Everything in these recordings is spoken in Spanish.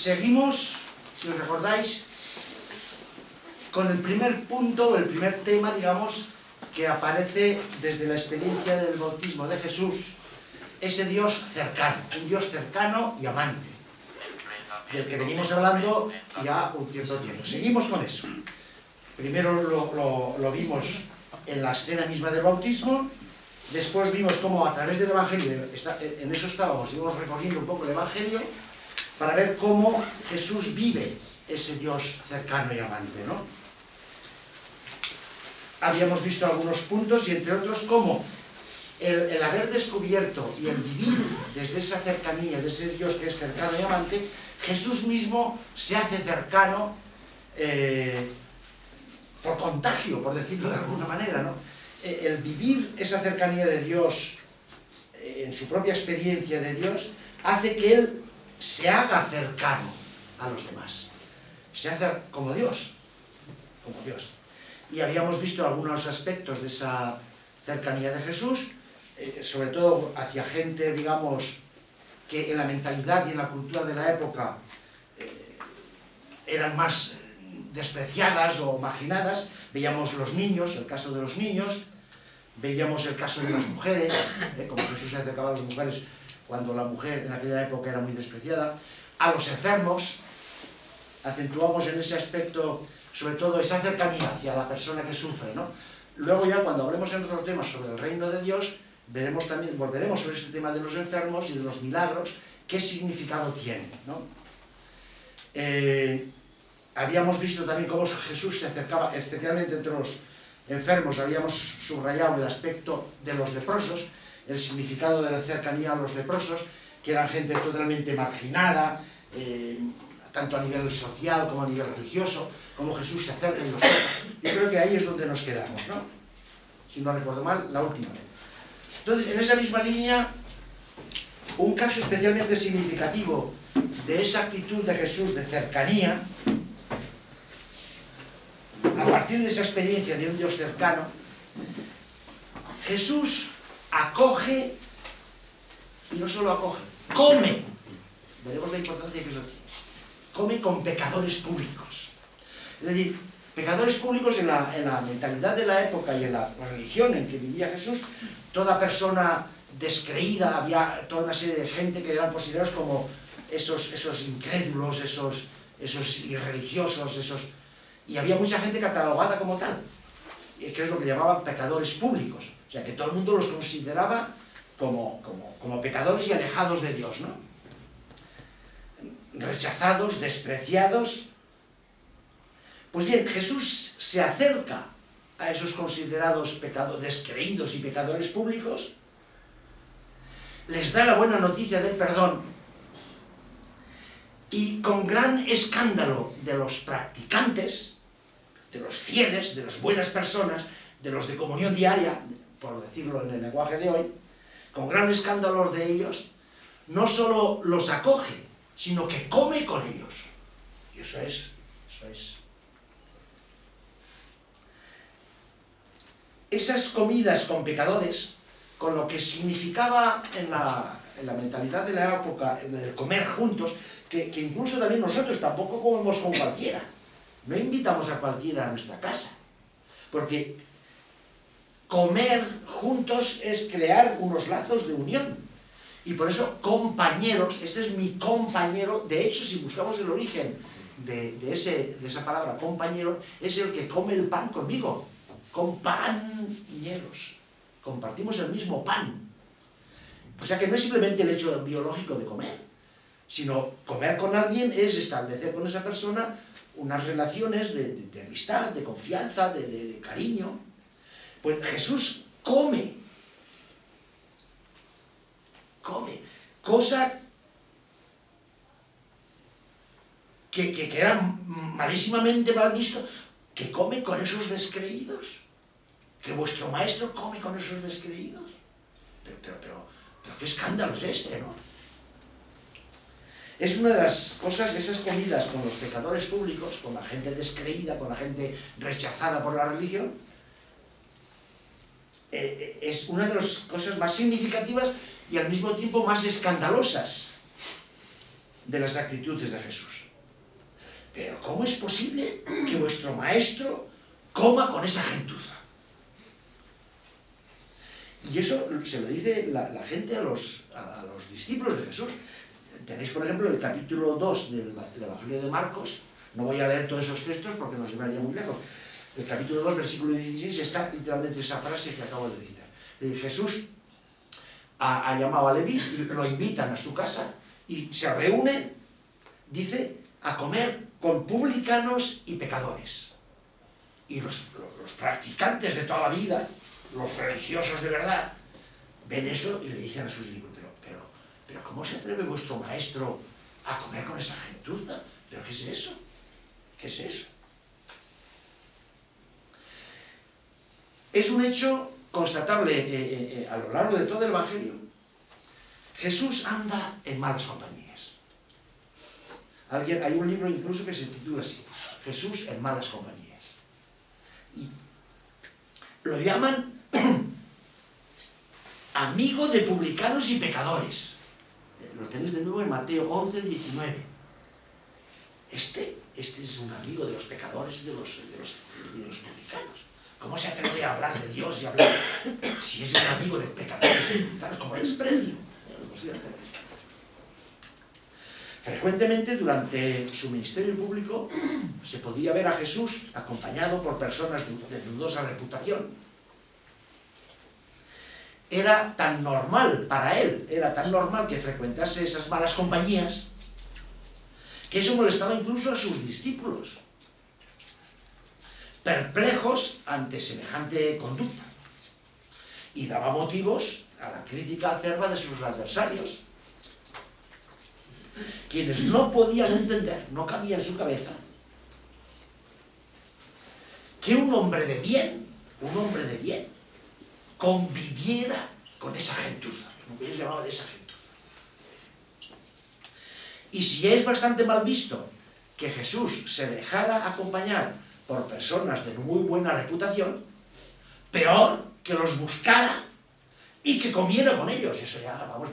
Seguimos, si os recordáis, con el primer punto, el primer tema, digamos, que aparece desde la experiencia del bautismo de Jesús, ese Dios cercano, un Dios cercano y amante, del que venimos hablando ya un cierto tiempo. Seguimos con eso. Primero lo vimos en la escena misma del bautismo, después vimos cómo a través del Evangelio, en eso estábamos, íbamos recorriendo un poco el Evangelio, para ver cómo Jesús vive ese Dios cercano y amante, ¿no? Habíamos visto algunos puntos y entre otros cómo el haber descubierto y el vivir desde esa cercanía, de ese Dios que es cercano y amante, Jesús mismo se hace cercano por contagio, por decirlo de alguna manera, ¿no? El vivir esa cercanía de Dios en su propia experiencia de Dios hace que Él se haga cercano a los demás, se hace como Dios, como Dios. Y habíamos visto algunos aspectos de esa cercanía de Jesús, sobre todo hacia gente, digamos, que en la mentalidad y en la cultura de la época eran más despreciadas o marginadas. Veíamos los niños, el caso de los niños, veíamos el caso de las mujeres, como Jesús se acercaba a las mujeres cuando la mujer en aquella época era muy despreciada, a los enfermos. Acentuamos en ese aspecto sobre todo esa cercanía hacia la persona que sufre, ¿no? Luego ya cuando hablemos en otros temas sobre el reino de Dios, veremos también, volveremos sobre este tema de los enfermos y de los milagros, qué significado tiene, ¿no? Habíamos visto también cómo Jesús se acercaba, especialmente entre los enfermos. Habíamos subrayado el aspecto de los leprosos, el significado de la cercanía a los leprosos, que eran gente totalmente marginada, tanto a nivel social como a nivel religioso, como Jesús se acerca y los toca. Yo creo que ahí es donde nos quedamos, ¿no? Si no recuerdo mal, la última vez. Entonces, en esa misma línea, un caso especialmente significativo de esa actitud de Jesús de cercanía, a partir de esa experiencia de un Dios cercano, Jesús acoge, y no solo acoge, come. Veremos la importancia que eso tiene. Come con pecadores públicos. Es decir, pecadores públicos en la mentalidad de la época y en la religión en que vivía Jesús, toda persona descreída, había toda una serie de gente que eran considerados como esos incrédulos, esos irreligiosos, y había mucha gente catalogada como tal, que es lo que llamaban pecadores públicos. O sea, que todo el mundo los consideraba como pecadores y alejados de Dios, ¿no? Rechazados, despreciados. Pues bien, Jesús se acerca a esos considerados descreídos y pecadores públicos, les da la buena noticia del perdón, y con gran escándalo de los practicantes, de los fieles, de las buenas personas, de los de comunión diaria, por decirlo en el lenguaje de hoy, con gran escándalo de ellos, no solo los acoge, sino que come con ellos. Y eso es. Esas comidas con pecadores, con lo que significaba en la mentalidad de la época, de comer juntos, que incluso también nosotros tampoco comemos con cualquiera. No invitamos a cualquiera a nuestra casa, porque comer juntos es crear unos lazos de unión. Y por eso compañeros, este es mi compañero. De hecho, si buscamos el origen de esa palabra compañero, es el que come el pan conmigo. Compañeros, compartimos el mismo pan. O sea que no es simplemente el hecho biológico de comer, sino comer con alguien es establecer con esa persona unas relaciones de amistad, de confianza, de cariño. Pues Jesús come, cosa que era malísimamente mal visto, que come con esos descreídos, que vuestro maestro come con esos descreídos. Pero qué escándalo es este, ¿no? Es una de las cosas de esas comidas con los pecadores públicos, con la gente descreída, con la gente rechazada por la religión, es una de las cosas más significativas y al mismo tiempo más escandalosas de las actitudes de Jesús. Pero ¿cómo es posible que vuestro maestro coma con esa gentuza? Y eso se lo dice la gente a los discípulos de Jesús. Tenéis, por ejemplo, el capítulo 2 del Evangelio de Marcos. No voy a leer todos esos textos porque nos llevaría muy lejos. El capítulo 2, versículo 16, está literalmente esa frase que acabo de citar. Jesús ha llamado a Leví, lo invitan a su casa y se reúne, dice, a comer con publicanos y pecadores. Y los practicantes de toda la vida, los religiosos de verdad, ven eso y le dicen a sus discípulos, pero ¿cómo se atreve vuestro maestro a comer con esa gentuza? ¿Pero qué es eso? ¿Qué es eso? Es un hecho constatable a lo largo de todo el Evangelio. Jesús anda en malas compañías. Hay un libro incluso que se titula así, Jesús en malas compañías. Y lo llaman amigo de publicanos y pecadores. Lo tenéis de nuevo en Mateo 11, 19. Este es un amigo de los pecadores y de los publicanos. ¿Cómo se atreve a hablar de Dios y hablar si es un amigo de pecadores y publicanos? Como desprecio. Frecuentemente durante su ministerio público se podía ver a Jesús acompañado por personas de dudosa reputación. Era tan normal para él, era tan normal que frecuentase esas malas compañías, que eso molestaba incluso a sus discípulos, perplejos ante semejante conducta, y daba motivos a la crítica acerba de sus adversarios, quienes no podían entender, no cabía en su cabeza, que un hombre de bien, conviviera con esa gentuza, como ellos llamaban esa gentuza. Y si es bastante mal visto que Jesús se dejara acompañar por personas de muy buena reputación, peor que los buscara y que comiera con ellos. Eso ya, vamos,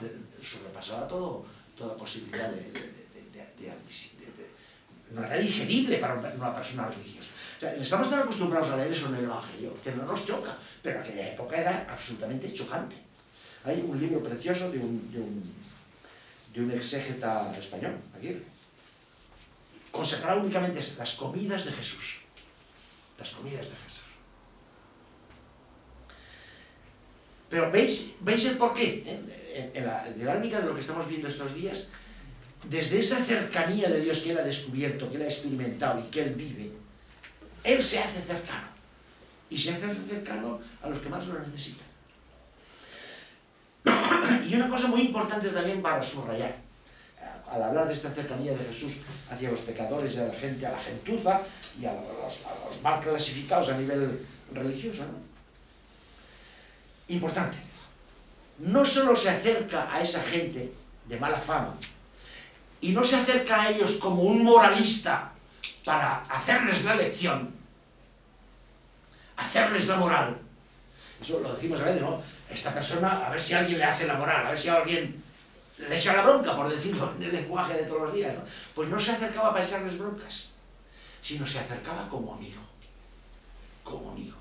sobrepasaba toda posibilidad no era digerible para una persona religiosa. O sea, estamos tan acostumbrados a leer eso en el Evangelio que no nos choca, pero en aquella época era absolutamente chocante. Hay un libro precioso de un exégeta español, Aguirre, consagrado únicamente a las comidas de Jesús. Las comidas de Jesús. Pero ¿veis el porqué? En la dinámica de lo que estamos viendo estos días, desde esa cercanía de Dios que él ha descubierto, que él ha experimentado y que él vive, él se hace cercano. Y se hace cercano a los que más lo necesitan. Y una cosa muy importante también para subrayar, al hablar de esta cercanía de Jesús hacia los pecadores y a la gente, a la gentuza y a los mal clasificados a nivel religioso, ¿no? Importante. No solo se acerca a esa gente de mala fama, y no se acerca a ellos como un moralista para hacerles la lección, hacerles la moral. Eso lo decimos a veces, ¿no? Esta persona, a ver si alguien le hace la moral, a ver si alguien le echa la bronca, por decirlo en el lenguaje de todos los días, ¿no? Pues no se acercaba para echarles broncas, sino se acercaba como amigo. Como amigo.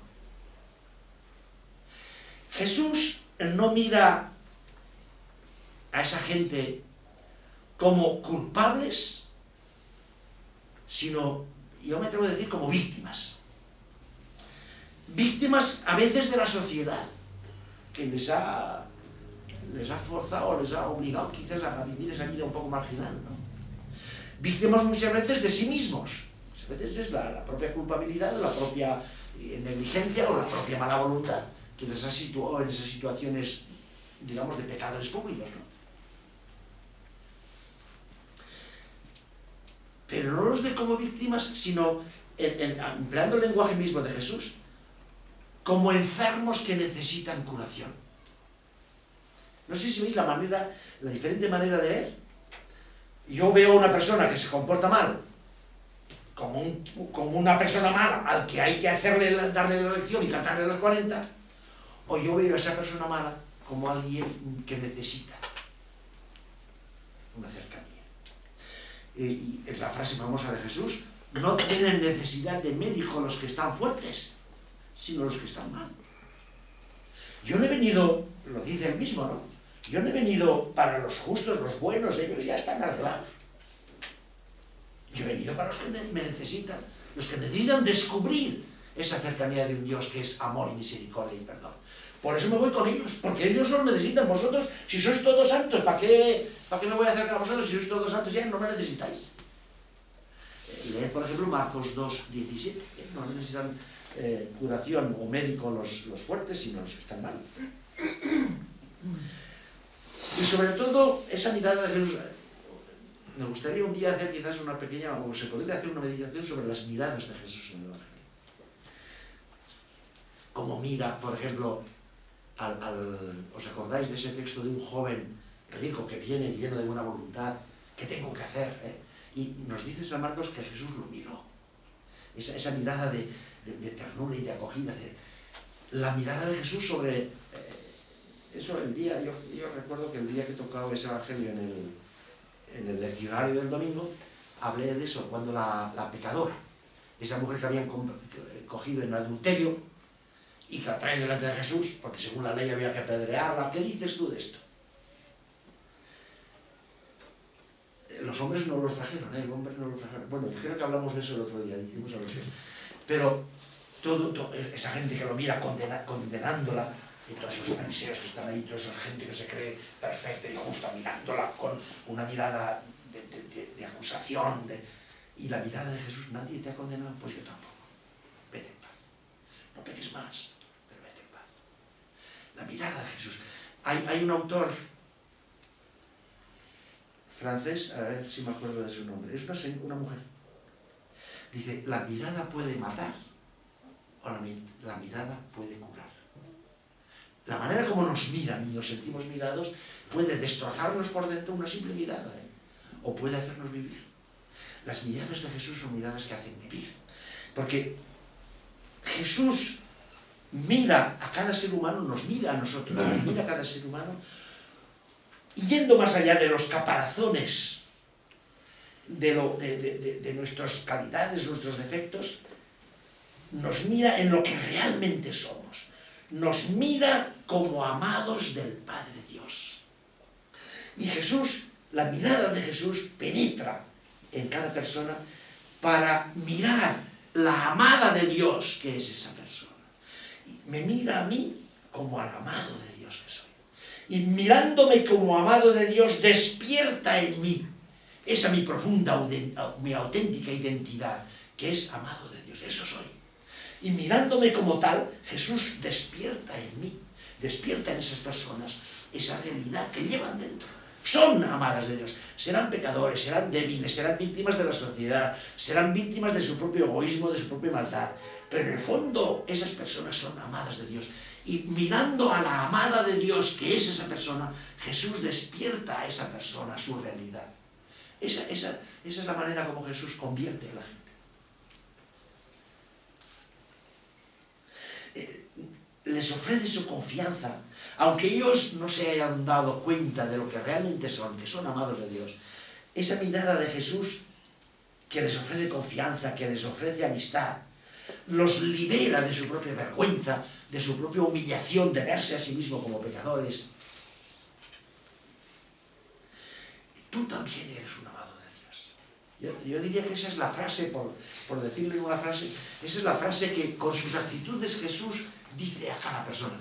Jesús no mira a esa gente como culpables, sino, yo me atrevo a decir, como víctimas. Víctimas a veces de la sociedad, que les ha forzado, les ha obligado quizás a vivir esa vida un poco marginal, ¿no? Víctimas muchas veces de sí mismos. Muchas veces es la propia culpabilidad, la propia negligencia o la propia mala voluntad que les ha situado en esas situaciones, digamos, de pecadores públicos, ¿no? Pero no los ve como víctimas, sino, empleando el lenguaje mismo de Jesús, como enfermos que necesitan curación. No sé si veis la diferente manera de ver. Yo veo a una persona que se comporta mal, como una persona mala al que hay que darle la lección y cantarle las 40, o yo veo a esa persona mala como alguien que necesita una cercanía. y es la frase famosa de Jesús: no tienen necesidad de médico los que están fuertes, sino los que están mal. Yo no he venido, lo dice él mismo, ¿no? Yo no he venido para los justos, los buenos, ellos ya están arreglados. Yo he venido para los que me necesitan, los que necesitan descubrir esa cercanía de un Dios que es amor y misericordia y perdón. Por eso me voy con ellos, porque ellos los necesitan. Vosotros, si sois todos santos, ¿para qué me voy a acercar a vosotros? Si sois todos santos ya no me necesitáis. Leed, por ejemplo, Marcos 2:17. No necesitan curación o médico los fuertes, sino los que están mal. Y sobre todo, esa mirada de Jesús. Me gustaría un día hacer quizás una pequeña, o se podría hacer una meditación sobre las miradas de Jesús en el Evangelio. Como mira, por ejemplo, ¿os acordáis de ese texto de un joven rico que viene lleno de buena voluntad? ¿Qué tengo que hacer? Y nos dice San Marcos que Jesús lo miró. Esa mirada de ternura y de acogida. La mirada de Jesús sobre eso, el día, yo recuerdo que el día que tocaba ese Evangelio en el leccionario del domingo, hablé de eso, cuando la pecadora, esa mujer que habían cogido en adulterio y que la traen delante de Jesús, porque según la ley había que apedrearla. ¿Qué dices tú de esto? Los hombres no los trajeron, el hombre no los trajeron. Bueno, yo creo que hablamos de eso el otro día, dijimos algo así. Pero esa gente que lo mira condenándola, y todos esos fariseos que están ahí, toda esa gente que se cree perfecta y justa, mirándola con una mirada de acusación, y la mirada de Jesús: nadie te ha condenado, pues yo tampoco. Vete en paz. No peques más, pero vete en paz. La mirada de Jesús. Hay un autor francés, a ver si me acuerdo de su nombre, es una mujer. Dice: la mirada puede matar o la mirada puede curar. La manera como nos miran y nos sentimos mirados puede destrozarnos por dentro una simple mirada, o puede hacernos vivir. Las miradas de Jesús son miradas que hacen vivir, porque Jesús mira a cada ser humano, nos mira a nosotros, nos mira a cada ser humano, y yendo más allá de los caparazones de nuestras calidades, nuestros defectos, nos mira en lo que realmente somos. Nos mira como amados del Padre Dios. Y Jesús, la mirada de Jesús penetra en cada persona para mirar la amada de Dios que es esa persona. Y me mira a mí como al amado de Dios que soy. Y mirándome como amado de Dios, despierta en mí esa mi profunda, mi auténtica identidad, que es amado de Dios. Eso soy. Y mirándome como tal, Jesús despierta en mí, despierta en esas personas esa realidad que llevan dentro. Son amadas de Dios. Serán pecadores, serán débiles, serán víctimas de la sociedad, serán víctimas de su propio egoísmo, de su propia maldad. Pero en el fondo esas personas son amadas de Dios. Y mirando a la amada de Dios, que es esa persona, Jesús despierta a esa persona su realidad. Esa es la manera como Jesús convierte a la gente. Les ofrece su confianza, aunque ellos no se hayan dado cuenta de lo que realmente son, que son amados de Dios. Esa mirada de Jesús que les ofrece confianza, que les ofrece amistad, los libera de su propia vergüenza, de su propia humillación, de verse a sí mismo como pecadores. Tú también eres un amado de Dios. Yo diría que esa es la frase, por decirle una frase, esa es la frase que con sus actitudes Jesús dice a cada persona.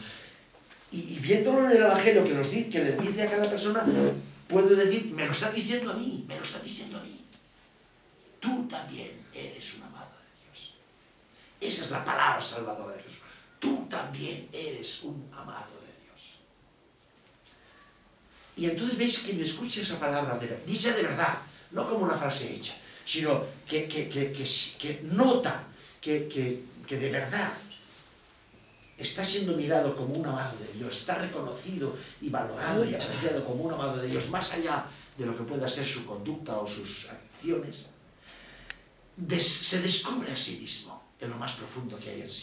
Y viéndolo en el Evangelio que le dice a cada persona, puedo decir: me lo está diciendo a mí, me lo está diciendo a mí. Tú también eres un amado de Dios. Esa es la palabra salvadora de Jesús. Tú también eres un amado de Dios. Y entonces veis que me escucha esa palabra dicha de verdad, no como una frase hecha, sino que nota que de verdad está siendo mirado como un amado de Dios, está reconocido y valorado y apreciado como un amado de Dios, más allá de lo que pueda ser su conducta o sus acciones. Se descubre a sí mismo en lo más profundo que hay en sí.